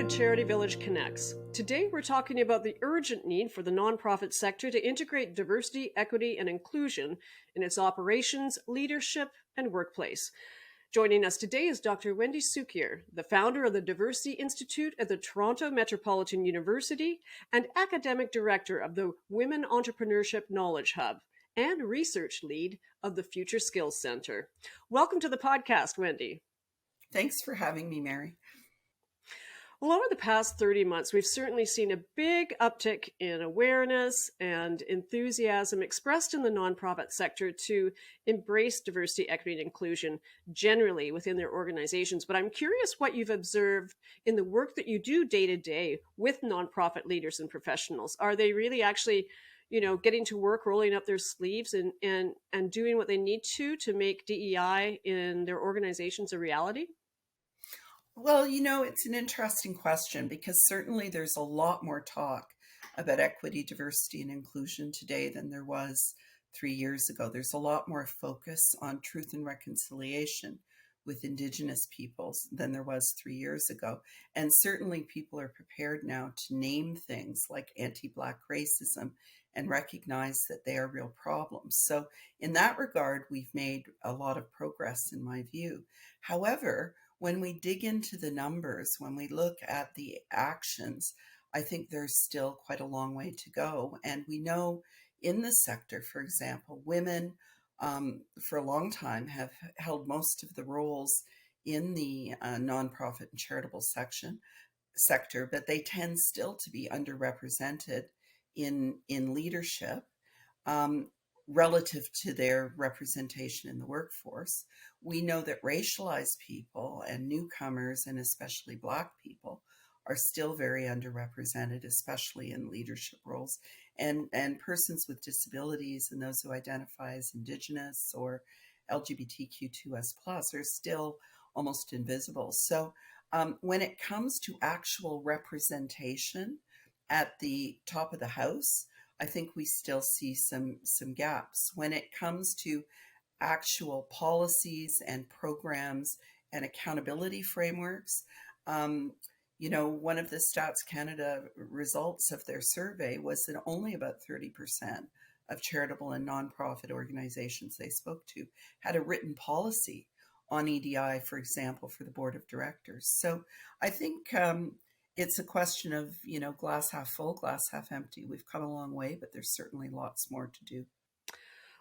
CharityVillage Connects. Today we're talking about the urgent need for the nonprofit sector to integrate diversity, equity, and inclusion in its operations, leadership, and workplace. Joining us today is Dr. Wendy Cukier, the founder of the Diversity Institute at the Toronto Metropolitan University and academic director of the Women Entrepreneurship Knowledge Hub and research lead of the Future Skills Center. Welcome to the podcast, Wendy. Thanks for having me, Mary. Well, over the past 30 months, we've certainly seen a big uptick in awareness and enthusiasm expressed in the nonprofit sector to embrace diversity, equity, and inclusion generally within their organizations. But I'm curious what you've observed in the work that you do day to day with nonprofit leaders and professionals. Are they really actually, getting to work, rolling up their sleeves and doing what they need to make DEI in their organizations a reality? Well, it's an interesting question because certainly there's a lot more talk about equity, diversity, and inclusion today than there was 3 years ago. There's a lot more focus on truth and reconciliation with Indigenous peoples than there was 3 years ago. And certainly people are prepared now to name things like anti-Black racism and recognize that they are real problems. So in that regard, we've made a lot of progress in my view. However, when we dig into the numbers, when we look at the actions, I think there's still quite a long way to go. And we know in the sector, for example, women for a long time have held most of the roles in the nonprofit and charitable sector, but they tend still to be underrepresented in leadership. Relative to their representation in the workforce. We know that racialized people and newcomers, and especially Black people, are still very underrepresented, especially in leadership roles. And persons with disabilities and those who identify as Indigenous or LGBTQ2S+ are still almost invisible. So when it comes to actual representation at the top of the house, I think we still see some gaps. When it comes to actual policies and programs and accountability frameworks, one of the Stats Canada results of their survey was that only about 30% of charitable and nonprofit organizations they spoke to had a written policy on EDI, for example, for the board of directors. So I think it's a question of, glass half full, glass half empty. We've come a long way, but there's certainly lots more to do.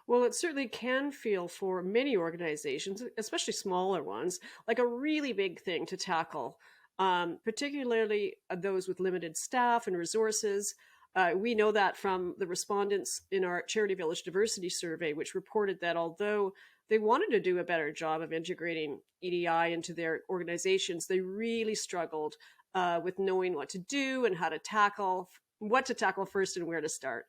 Well, it certainly can feel for many organizations, especially smaller ones, like a really big thing to tackle, particularly those with limited staff and resources. We know that from the respondents in our Charity Village Diversity Survey, which reported that although they wanted to do a better job of integrating EDI into their organizations, they really struggled with knowing what to do and what to tackle first and where to start.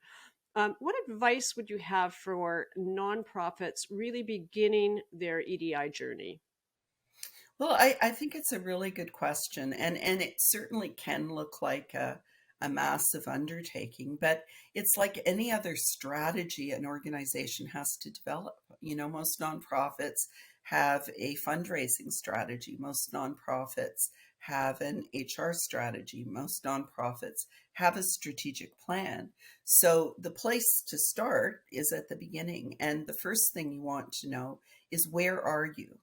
What advice would you have for nonprofits really beginning their EDI journey? Well, I think it's a really good question. And it certainly can look like a massive undertaking, but it's like any other strategy an organization has to develop. Most nonprofits have a fundraising strategy. Most nonprofits have an HR strategy. Most nonprofits have a strategic plan. So the place to start is at the beginning. And the first thing you want to know is, where are you?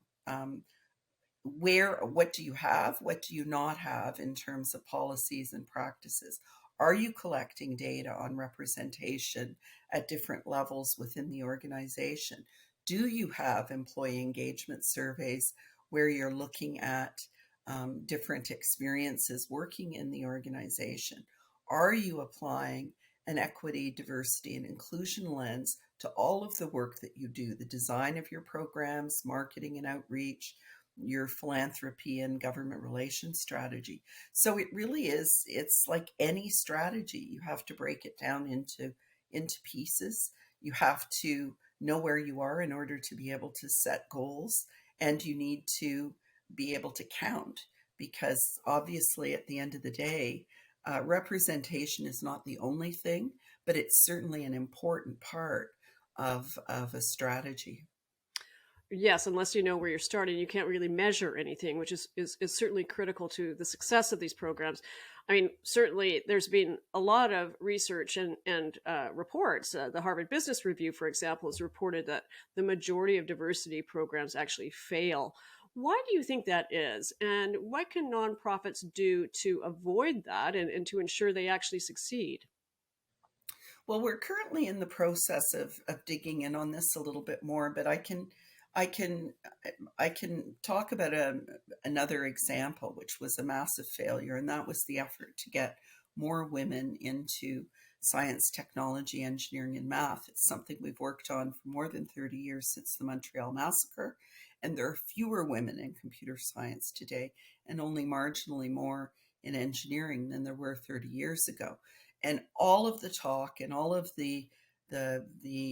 What do you have? What do you not have in terms of policies and practices? Are you collecting data on representation at different levels within the organization? Do you have employee engagement surveys where you're looking at different experiences working in the organization? Are you applying an equity, diversity, and inclusion lens to all of the work that you do, the design of your programs, marketing and outreach, your philanthropy and government relations strategy? So it really is, it's like any strategy. You have to break it down into pieces. You have to know where you are in order to be able to set goals, and you need to be able to count, because obviously at the end of the day, representation is not the only thing, but it's certainly an important part of a strategy. Yes, unless you know where you're starting, you can't really measure anything, which is certainly critical to the success of these programs. I mean, certainly there's been a lot of research and reports. The Harvard Business Review, for example, has reported that the majority of diversity programs actually fail. Why do you think that is? And what can nonprofits do to avoid that and to ensure they actually succeed? Well, we're currently in the process of digging in on this a little bit more, but I can I can talk about another example, which was a massive failure, and that was the effort to get more women into science, technology, engineering, and math. It's something we've worked on for more than 30 years since the Montreal Massacre, and there are fewer women in computer science today, and only marginally more in engineering than there were 30 years ago. And all of the talk and all of the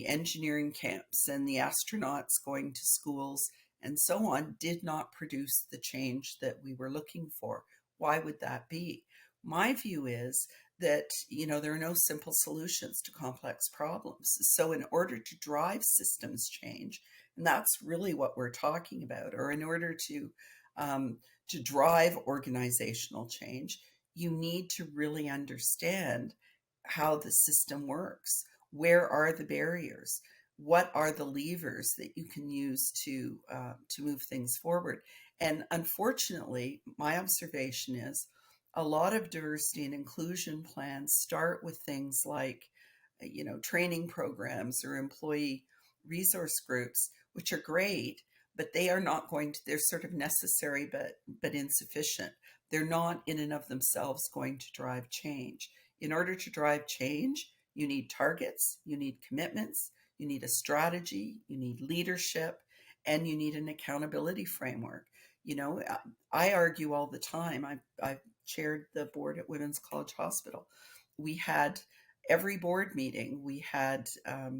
engineering camps and the astronauts going to schools and so on did not produce the change that we were looking for. Why would that be? My view is that, there are no simple solutions to complex problems. So in order to drive systems change, and that's really what we're talking about, or in order to drive organizational change, you need to really understand how the system works. Where are the barriers? What are the levers that you can use to move things forward? And unfortunately, my observation is a lot of diversity and inclusion plans start with things like, training programs or employee resource groups, which are great, but they are not going to. They're sort of necessary, but insufficient. They're not in and of themselves going to drive change. In order to drive change, you need targets, you need commitments, you need a strategy, you need leadership, and you need an accountability framework. I argue all the time. I've chaired the board at Women's College Hospital. We had every board meeting, we had a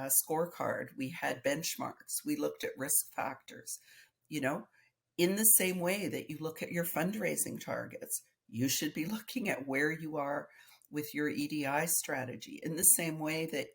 scorecard, we had benchmarks, we looked at risk factors. You know, in the same way that you look at your fundraising targets, you should be looking at where you are with your EDI strategy. In the same way that,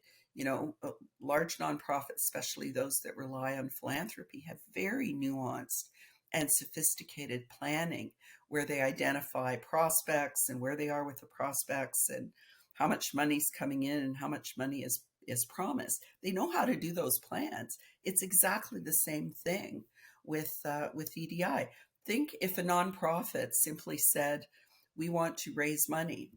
large nonprofits, especially those that rely on philanthropy, have very nuanced and sophisticated planning where they identify prospects and where they are with the prospects and how much money's coming in and how much money is promised. They know how to do those plans. It's exactly the same thing with EDI. Think if a nonprofit simply said, "We want to raise money,"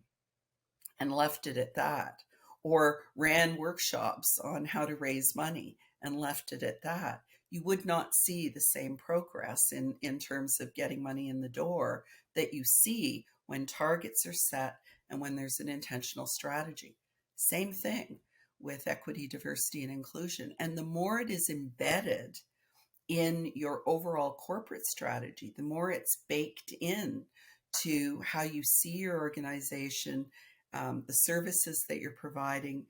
and left it at that, or ran workshops on how to raise money and left it at that, you would not see the same progress in terms of getting money in the door that you see when targets are set and when there's an intentional strategy. Same thing with equity, diversity, and inclusion. And the more it is embedded in your overall corporate strategy, the more it's baked in to how you see your organization, the services that you're providing,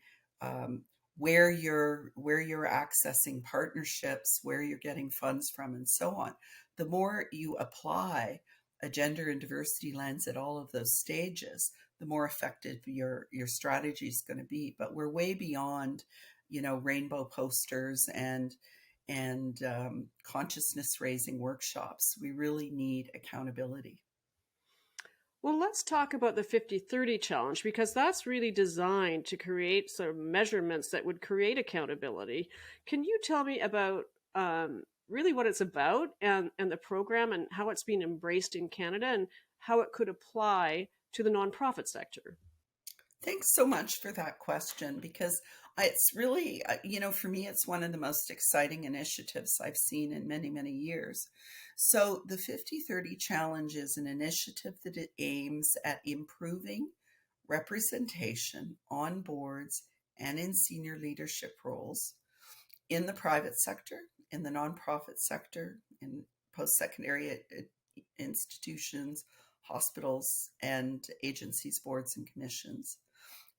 where you're accessing partnerships, where you're getting funds from, and so on. The more you apply a gender and diversity lens at all of those stages, the more effective your strategy is going to be. But we're way beyond, rainbow posters and consciousness raising workshops. We really need accountability. Well, let's talk about the 50/30 challenge because that's really designed to create some measurements that would create accountability. Can you tell me about really what it's about and the program and how it's being embraced in Canada and how it could apply to the nonprofit sector? Thanks so much for that question because it's really, for me, it's one of the most exciting initiatives I've seen in many, many years. So the 50/30 Challenge is an initiative that it aims at improving representation on boards and in senior leadership roles in the private sector, in the nonprofit sector, in post-secondary institutions, hospitals, and agencies, boards, and commissions.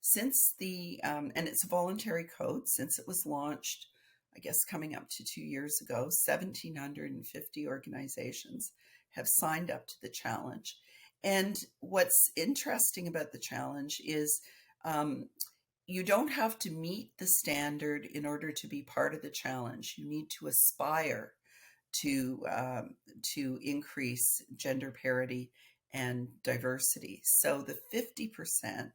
Since and it's a voluntary code, since it was launched, I guess coming up to 2 years ago, 1,750 organizations have signed up to the challenge. And what's interesting about the challenge is, you don't have to meet the standard in order to be part of the challenge. You need to aspire to increase gender parity and diversity. So the 50%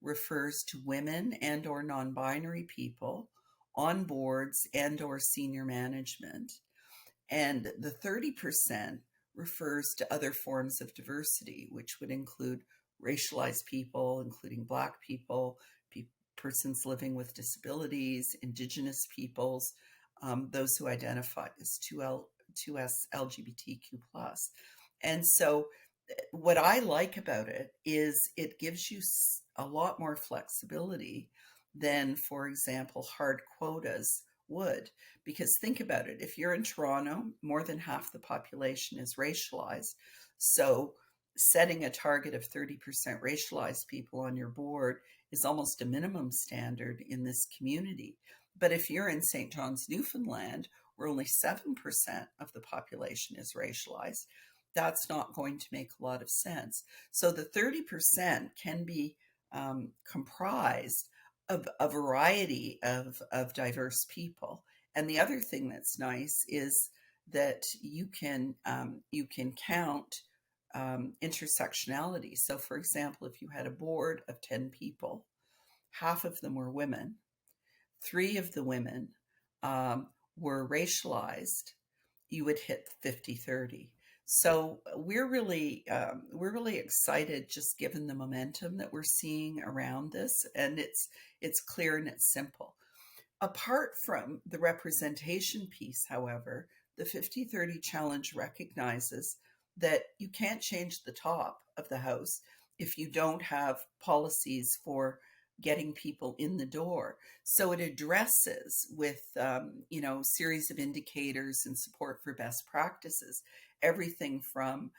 refers to women and or non-binary people on boards and or senior management. And the 30% refers to other forms of diversity, which would include racialized people, including Black people, persons living with disabilities, Indigenous peoples, those who identify as 2S LGBTQ+. And so what I like about it is it gives you a lot more flexibility than, for example, hard quotas would. Because think about it, if you're in Toronto, more than half the population is racialized. So setting a target of 30% racialized people on your board is almost a minimum standard in this community. But if you're in St. John's, Newfoundland, where only 7% of the population is racialized, that's not going to make a lot of sense. So the 30% can be comprised of a variety of diverse people. And the other thing that's nice is that you can count intersectionality. So for example, if you had a board of 10 people, half of them were women, 3 of the women were racialized, you would hit 50-30. So we're really excited, just given the momentum that we're seeing around this, and it's clear and it's simple. Apart from the representation piece, however, the 50-30 challenge recognizes that you can't change the top of the house if you don't have policies for getting people in the door. So it addresses with, series of indicators and support for best practices, everything from,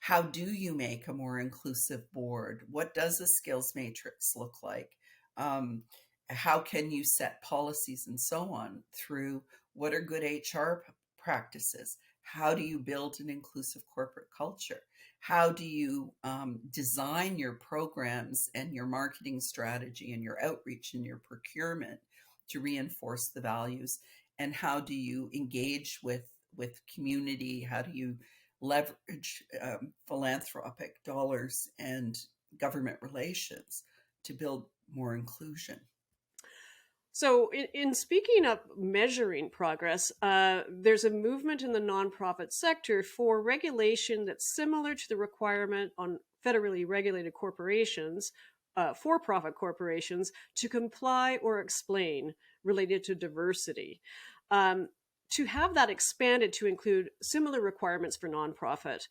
how do you make a more inclusive board? What does a skills matrix look like? How can you set policies and so on, through what are good HR practices? How do you build an inclusive corporate culture? How do you design your programs and your marketing strategy and your outreach and your procurement to reinforce the values? And how do you engage with community? How do you leverage philanthropic dollars and government relations to build more inclusion? So, in speaking of measuring progress, there's a movement in the nonprofit sector for regulation that's similar to the requirement on federally regulated corporations, for-profit corporations, to comply or explain related to diversity. To have that expanded to include similar requirements for nonprofit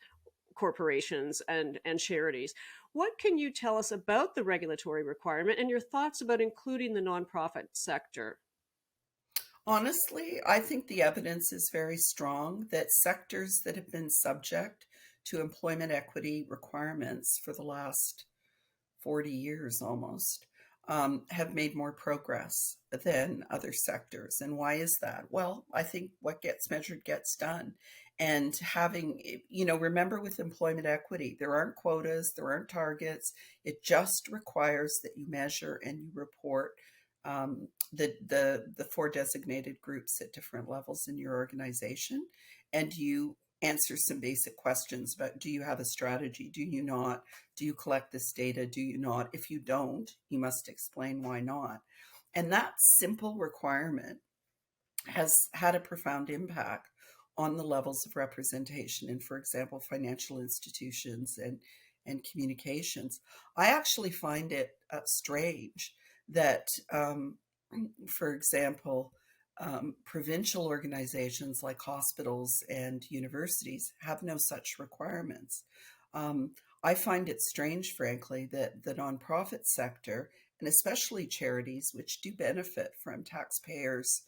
corporations and charities. What can you tell us about the regulatory requirement and your thoughts about including the nonprofit sector? Honestly, I think the evidence is very strong that sectors that have been subject to employment equity requirements for the last 40 years almost have made more progress than other sectors. And why is that? Well, I think what gets measured gets done. And having, remember, with employment equity, there aren't quotas, there aren't targets. It just requires that you measure and you report the 4 designated groups at different levels in your organization, and you answer some basic questions about, do you have a strategy? Do you not? Do you collect this data? Do you not? If you don't, you must explain why not. And that simple requirement has had a profound impact on the levels of representation in, for example, financial institutions and communications. I actually find it strange that, for example, provincial organizations like hospitals and universities have no such requirements. I find it strange, frankly, that the nonprofit sector, and especially charities, which do benefit from taxpayers'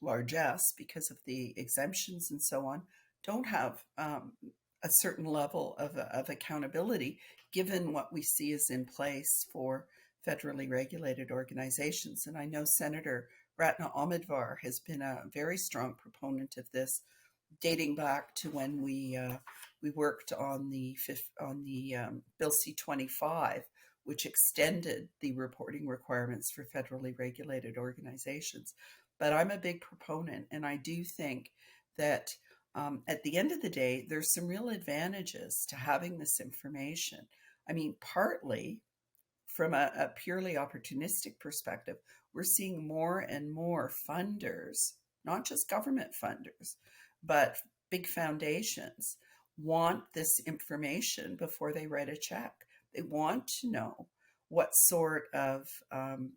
largesse because of the exemptions and so on, don't have a certain level of accountability, given what we see is in place for federally regulated organizations. And I know Senator Ratna Amidvar has been a very strong proponent of this, dating back to when we worked on the Bill C-25, which extended the reporting requirements for federally regulated organizations. But I'm a big proponent, and I do think that at the end of the day, there's some real advantages to having this information. I mean, partly from a purely opportunistic perspective, we're seeing more and more funders, not just government funders, but big foundations, want this information before they write a check. They want to know what sort of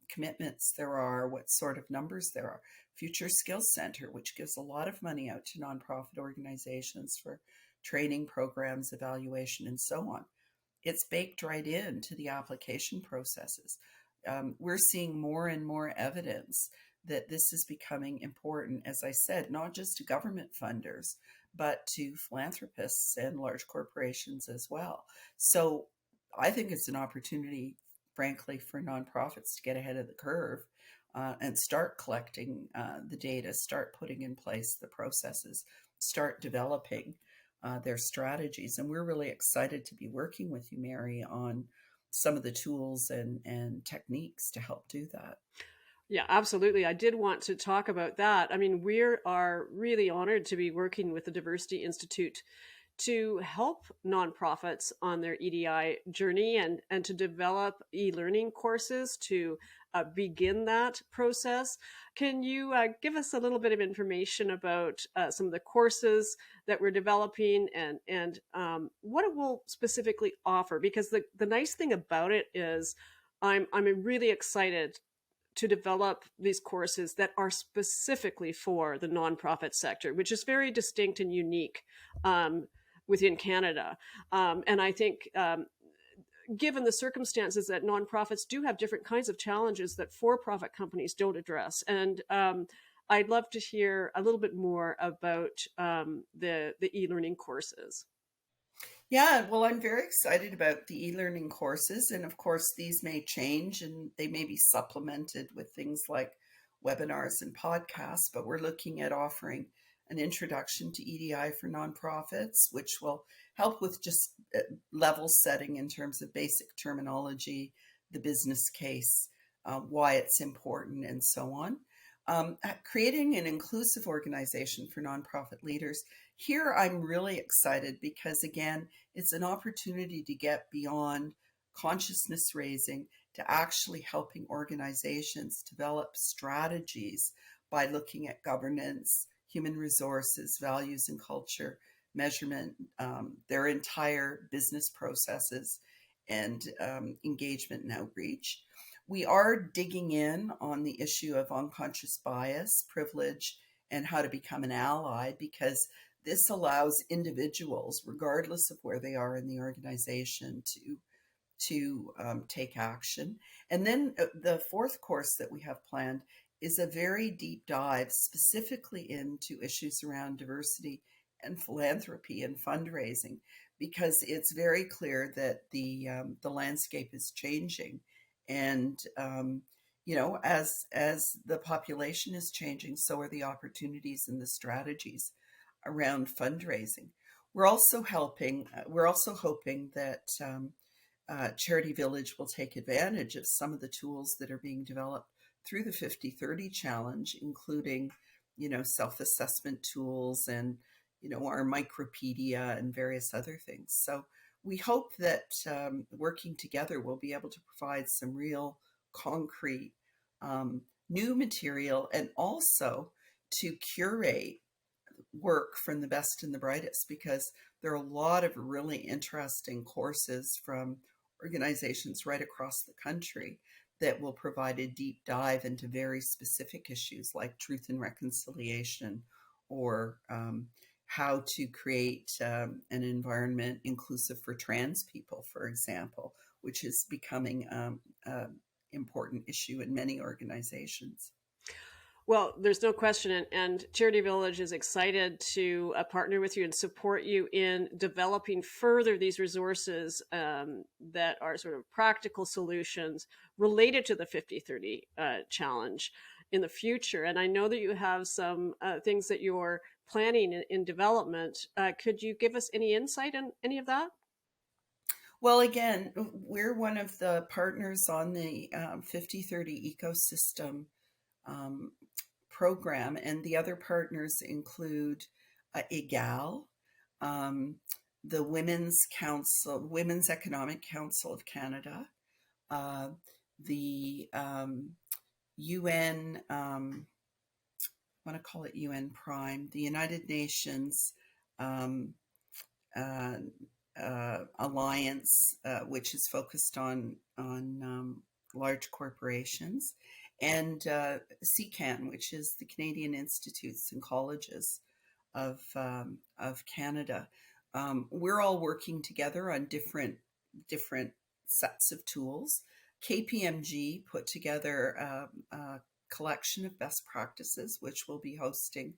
commitments there are, what sort of numbers there are. Future Skills Center, which gives a lot of money out to nonprofit organizations for training programs, evaluation, and so on. It's baked right into the application processes. We're seeing more and more evidence that this is becoming important, as I said, not just to government funders, but to philanthropists and large corporations as well. So I think it's an opportunity, frankly, for nonprofits to get ahead of the curve and start collecting the data, start putting in place the processes, start developing their strategies. And we're really excited to be working with you, Mary, on some of the tools and techniques to help do that. Yeah, absolutely. I did want to talk about that. I mean, we are really honored to be working with the Diversity Institute to help nonprofits on their EDI journey and to develop e-learning courses to begin that process. Can you give us a little bit of information about some of the courses that we're developing and what it will specifically offer? Because the nice thing about it is I'm really excited to develop these courses that are specifically for the nonprofit sector, which is very distinct and unique within Canada. And I think given the circumstances that nonprofits do have different kinds of challenges that for-profit companies don't address. And I'd love to hear a little bit more about the e-learning courses. Yeah, well, I'm very excited about the e-learning courses. And of course, these may change and they may be supplemented with things like webinars and podcasts, but we're looking at offering an introduction to EDI for nonprofits, which will help with just level setting in terms of basic terminology, the business case, why it's important, and so on. Creating an inclusive organization for nonprofit leaders. Here, I'm really excited because, again, it's an opportunity to get beyond consciousness raising to actually helping organizations develop strategies by looking at governance, human resources, values and culture, measurement, their entire business processes, and engagement and outreach. We are digging in on the issue of unconscious bias, privilege, and how to become an ally, because this allows individuals, regardless of where they are in the organization, to take action. And then the fourth course that we have planned is a very deep dive specifically into issues around diversity and philanthropy and fundraising, because it's very clear that the landscape is changing. And as the population is changing, so are the opportunities and the strategies around fundraising. We're also hoping that Charity Village will take advantage of some of the tools that are being developed through the 50-30 challenge, including, self-assessment tools and, our micropedia and various other things. So we hope that working together, we'll be able to provide some real concrete new material, and also to curate work from the best and the brightest, because there are a lot of really interesting courses from organizations right across the country that will provide a deep dive into very specific issues like truth and reconciliation, or how to create an environment inclusive for trans people, for example, which is becoming an important issue in many organizations. Well, there's no question, and Charity Village is excited to partner with you and support you in developing further these resources that are sort of practical solutions related to the 50-30 challenge in the future. And I know that you have some things that you're planning in development. Could you give us any insight on any of that? Well, again, we're one of the partners on the 50/30 ecosystem um, program, and the other partners include EGAL, um, the Women's Economic Council of Canada, uh, the UN, I want to call it UN Prime, the United Nations um, uh, Alliance, which is focused on large corporations, and CCAN, which is the Canadian Institutes and Colleges of Canada. We're all working together on different sets of tools. KPMG put together a collection of best practices, which we'll be hosting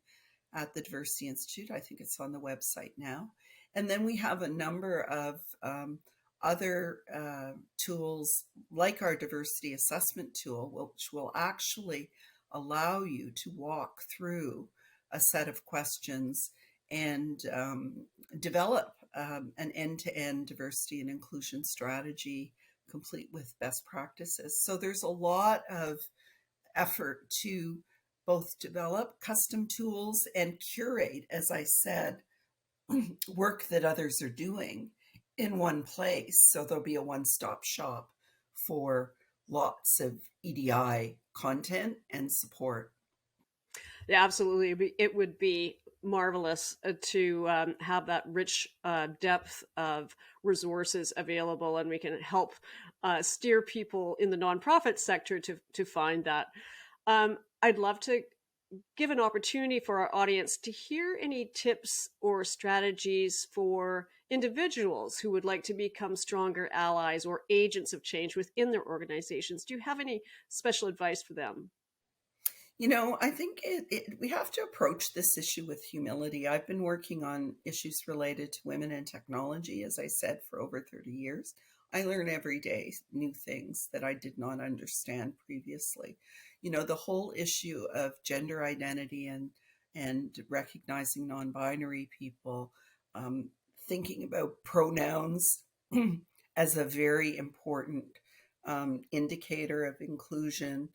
at the Diversity Institute. I think it's on the website now. And then we have a number of other tools like our diversity assessment tool, which will actually allow you to walk through a set of questions and develop an end-to-end diversity and inclusion strategy complete with best practices. So there's a lot of effort to both develop custom tools and curate, as I said, work that others are doing in one place. So there'll be a one-stop shop for lots of EDI content and support. Yeah, absolutely. It would be marvelous to have that rich depth of resources available, and we can help steer people in the nonprofit sector to find that. I'd love to give an opportunity for our audience to hear any tips or strategies for individuals who would like to become stronger allies or agents of change within their organizations. Do you have any special advice for them? I think we have to approach this issue with humility. I've been working on issues related to women and technology, as I said, for over 30 years. I learn every day new things that I did not understand previously. The whole issue of gender identity and recognizing non-binary people, thinking about pronouns as a very important indicator of inclusion.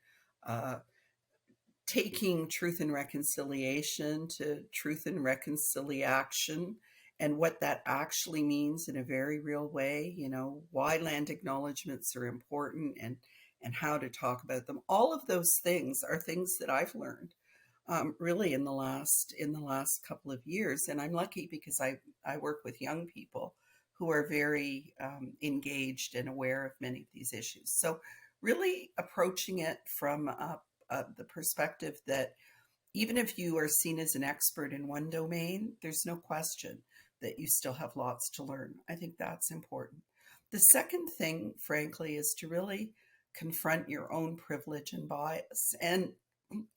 Taking truth and reconciliation to truth and reconciliation, and what that actually means in a very real way, why land acknowledgements are important, and how to talk about them. All of those things are things that I've learned really in the last couple of years. And I'm lucky because I work with young people who are very engaged and aware of many of these issues. So really approaching it from the perspective that even if you are seen as an expert in one domain, there's no question that you still have lots to learn. I think that's important. The second thing, frankly, is to really confront your own privilege and bias. And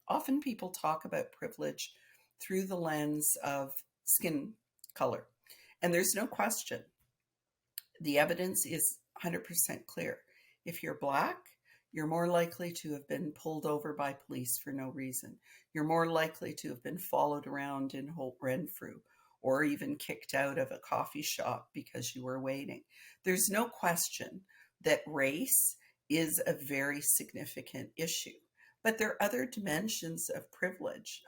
often people talk about privilege through the lens of skin color. And there's no question. The evidence is 100% clear. If you're Black, you're more likely to have been pulled over by police for no reason. You're more likely to have been followed around in Holt Renfrew, or even kicked out of a coffee shop because you were waiting. There's no question that race is a very significant issue. But there are other dimensions of privilege.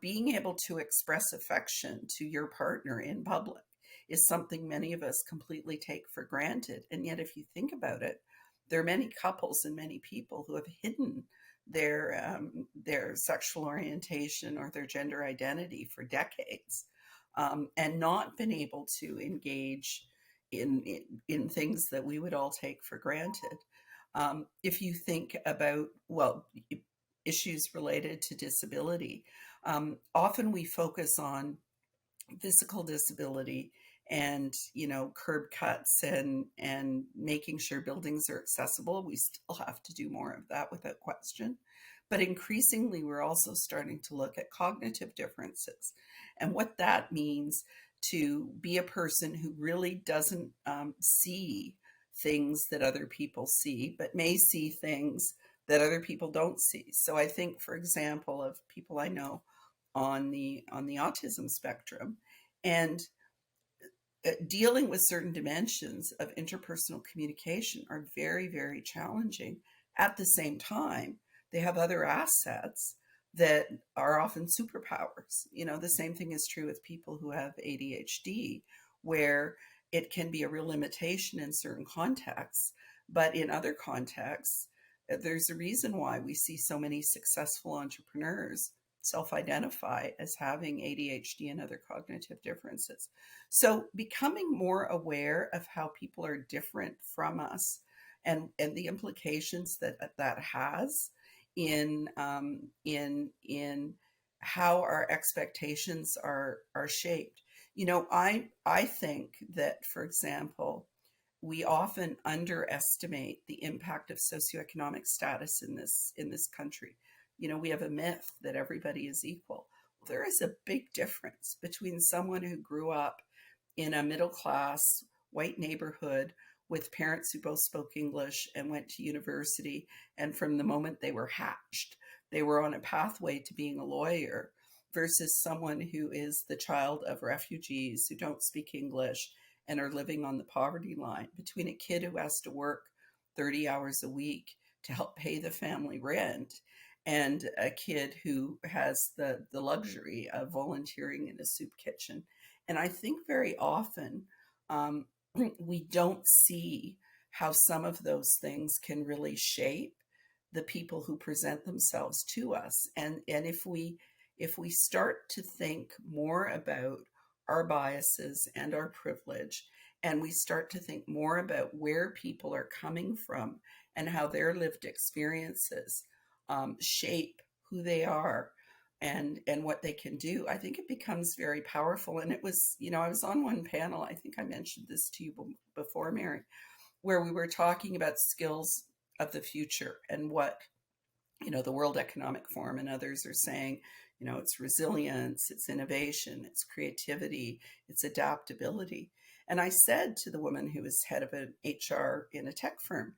Being able to express affection to your partner in public is something many of us completely take for granted. And yet, if you think about it, there are many couples and many people who have hidden their sexual orientation or their gender identity for decades, and not been able to engage in things that we would all take for granted. If you think about, issues related to disability, often we focus on physical disability and curb cuts and making sure buildings are accessible. We still have to do more of that without question. But increasingly, we're also starting to look at cognitive differences and what that means to be a person who really doesn't see things that other people see, but may see things that other people don't see. So I think, for example, of people I know on the autism spectrum, and dealing with certain dimensions of interpersonal communication are very, very challenging. At the same time, they have other assets that are often superpowers. The same thing is true with people who have ADHD, where it can be a real limitation in certain contexts, but in other contexts, there's a reason why we see so many successful entrepreneurs self-identify as having ADHD and other cognitive differences. So becoming more aware of how people are different from us, and the implications that has in how our expectations are shaped. I think that, for example, we often underestimate the impact of socioeconomic status in this country. We have a myth that everybody is equal. There is a big difference between someone who grew up in a middle class white neighborhood with parents who both spoke English and went to university, and from the moment they were hatched, they were on a pathway to being a lawyer, versus someone who is the child of refugees who don't speak English and are living on the poverty line, between a kid who has to work 30 hours a week to help pay the family rent and a kid who has the luxury of volunteering in a soup kitchen. And I think very often um, we don't see how some of those things can really shape the people who present themselves to us. And if we start to think more about our biases and our privilege, and we start to think more about where people are coming from and how their lived experiences shape who they are and what they can do, I think it becomes very powerful. And it was, I was on one panel, I think I mentioned this to you before, Mary, where we were talking about skills of the future and what, the World Economic Forum and others are saying, it's resilience, it's innovation, it's creativity, it's adaptability. And I said to the woman who was head of an HR in a tech firm,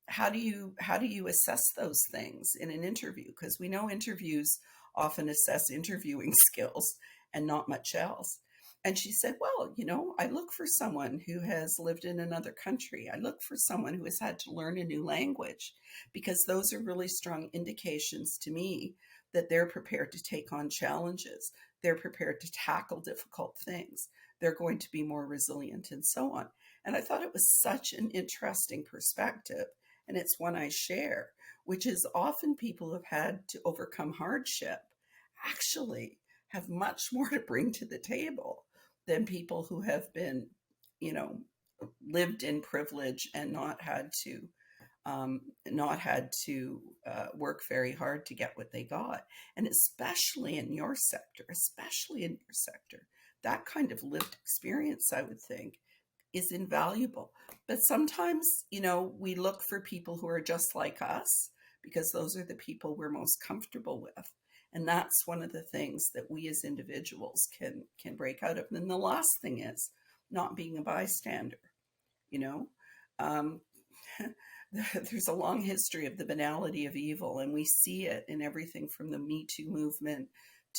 how do you assess those things in an interview? Because we know interviews often assess interviewing skills and not much else. And she said, well, I look for someone who has lived in another country. I look for someone who has had to learn a new language, because those are really strong indications to me that they're prepared to take on challenges. They're prepared to tackle difficult things. They're going to be more resilient and so on. And I thought it was such an interesting perspective. And it's one I share, which is often people who've had to overcome hardship actually have much more to bring to the table than people who have been, lived in privilege and not had to work very hard to get what they got. And especially in your sector, that kind of lived experience, I would think, is invaluable. But sometimes, we look for people who are just like us because those are the people we're most comfortable with. And that's one of the things that we as individuals can break out of. And then the last thing is not being a bystander. Um, there's a long history of the banality of evil, and we see it in everything from the Me Too movement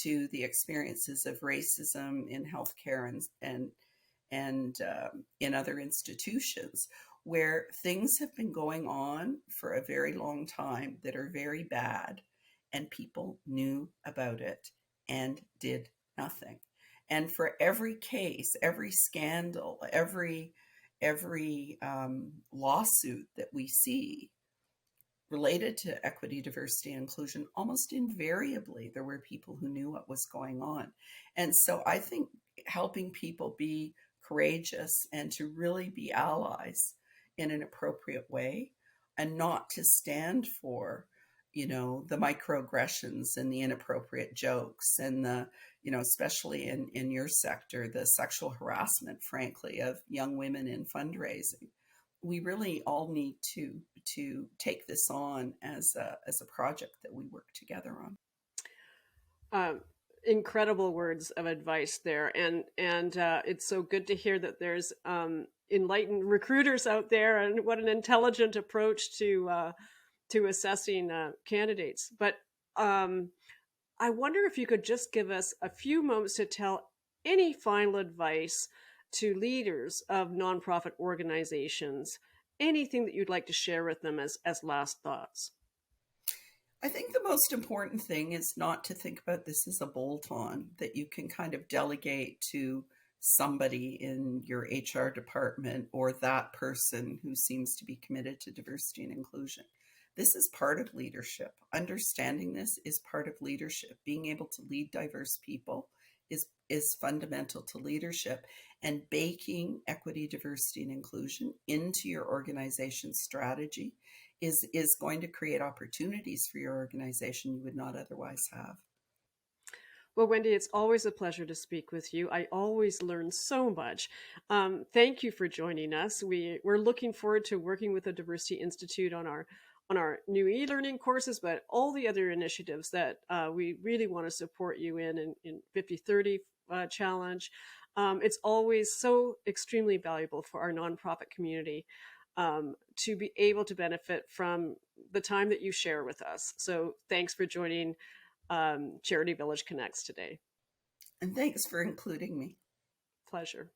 to the experiences of racism in healthcare and in other institutions, where things have been going on for a very long time that are very bad, and people knew about it and did nothing. And for every case, every scandal, every lawsuit that we see related to equity, diversity, and inclusion, almost invariably there were people who knew what was going on. And so I think helping people be courageous and to really be allies in an appropriate way, and not to stand for the microaggressions and the inappropriate jokes and the especially in your sector, the sexual harassment, frankly, of young women in fundraising. We really all need to take this on as a project that we work together on. Incredible words of advice there, and it's so good to hear that there's enlightened recruiters out there, and what an intelligent approach to assessing candidates. But I wonder if you could just give us a few moments to tell any final advice to leaders of nonprofit organizations, anything that you'd like to share with them as last thoughts? I think the most important thing is not to think about this as a bolt on that you can kind of delegate to somebody in your HR department or that person who seems to be committed to diversity and inclusion. This is part of leadership. Understanding this is part of leadership. Being able to lead diverse people is fundamental to leadership, and baking equity, diversity, and inclusion into your organization's strategy is going to create opportunities for your organization you would not otherwise have. Well, Wendy, it's always a pleasure to speak with you. I always learn so much. Thank you for joining us. We're looking forward to working with the Diversity Institute on our new e-learning courses, but all the other initiatives that we really want to support you in 50/30 challenge. It's always so extremely valuable for our nonprofit community to be able to benefit from the time that you share with us. So thanks for joining Charity Village Connects today. And thanks for including me. Pleasure.